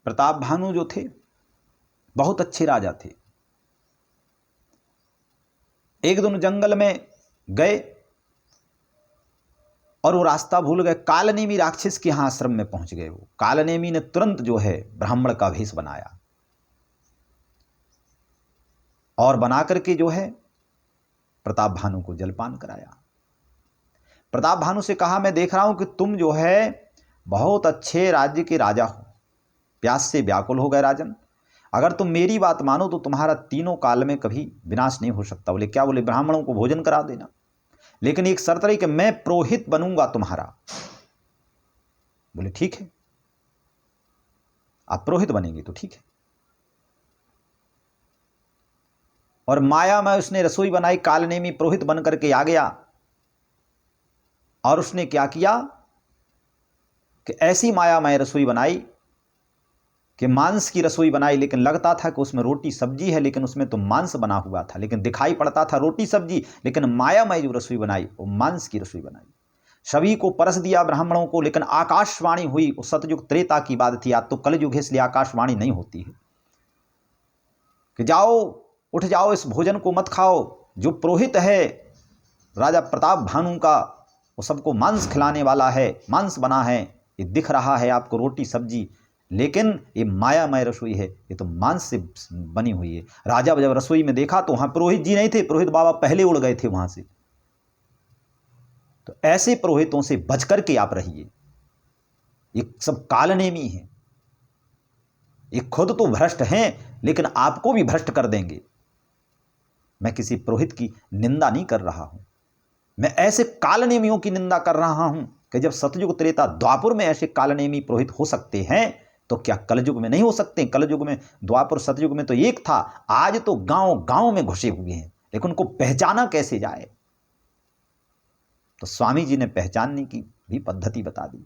प्रताप भानु जो थे बहुत अच्छे राजा थे। एक दिन जंगल में गए और वो रास्ता भूल गए, कालनेमी राक्षस के यहाँ आश्रम में पहुंच गए। वो कालनेमी ने तुरंत जो है ब्राह्मण का भेष बनाया और बना करके जो है प्रताप भानु को जलपान कराया। प्रताप भानु से कहा, मैं देख रहा हूं कि तुम जो है बहुत अच्छे राज्य के राजा हो, प्यास से व्याकुल हो गए राजन, अगर तुम मेरी बात मानो तो तुम्हारा तीनों काल में कभी विनाश नहीं हो सकता। बोले क्या? बोले ब्राह्मणों को भोजन करा देना, लेकिन एक शर्त रही कि मैं पुरोहित बनूंगा तुम्हारा। बोले ठीक है, आप पुरोहित बनेंगे तो ठीक है। और माया में उसने रसोई बनाई, कालनेमी पुरोहित बन करके आ गया और उसने क्या किया कि ऐसी माया में रसोई बनाई कि मांस की रसोई बनाई, लेकिन लगता था कि उसमें रोटी सब्जी है, लेकिन उसमें तो मांस बना हुआ था, लेकिन दिखाई पड़ता था रोटी सब्जी, लेकिन माया में जो रसोई बनाई वो मांस की रसोई बनाई। सभी को परस दिया ब्राह्मणों को, लेकिन आकाशवाणी हुई। वो सतयुग त्रेता की बात थी, आज तो कलयुग है इसलिए आकाशवाणी नहीं होती है, कि जाओ उठ जाओ, इस भोजन को मत खाओ। जो पुरोहित है राजा प्रताप भानु का, वो सबको मांस खिलाने वाला है, मांस बना है, ये दिख रहा है आपको रोटी सब्जी, लेकिन ये मायामय रसोई है, ये तो मांस से बनी हुई है। राजा जब रसोई में देखा तो वहां पुरोहित जी नहीं थे, पुरोहित बाबा पहले उड़ गए थे वहां से। तो ऐसे पुरोहितों से बच करके आप रहिए, ये सब कालनेमी है, ये खुद तो भ्रष्ट हैं लेकिन आपको भी भ्रष्ट कर देंगे। मैं किसी पुरोहित की निंदा नहीं कर रहा हूं, मैं ऐसे कालनेमियों की निंदा कर रहा हूं कि जब सतयुग त्रेता द्वापुर में ऐसे कालनेमी पुरोहित हो सकते हैं तो क्या कलयुग में नहीं हो सकते? कलयुग में, द्वापुर सतयुग में तो एक था, आज तो गांव गांव में घुसे हुए हैं, लेकिन उनको पहचाना कैसे जाए? तो स्वामी जी ने पहचानने की भी पद्धति बता दी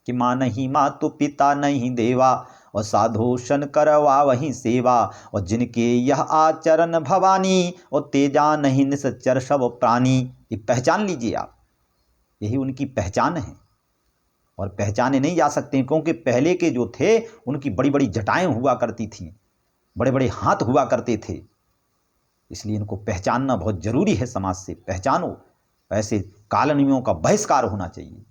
कि माँ नहीं मातु पिता नहीं देवा, और साधोषण करवा वही सेवा, और जिनके यह आचरण भवानी, और तेजा नहीं निश्चर सब प्राणी। ये पहचान लीजिए आप, यही उनकी पहचान है। और पहचाने नहीं जा सकते क्योंकि पहले के जो थे उनकी बड़ी बड़ी जटाएं हुआ करती थीं, बड़े बड़े हाथ हुआ करते थे, इसलिए इनको पहचानना बहुत जरूरी है। समाज से पहचानो, ऐसे कालनियों का बहिष्कार होना चाहिए।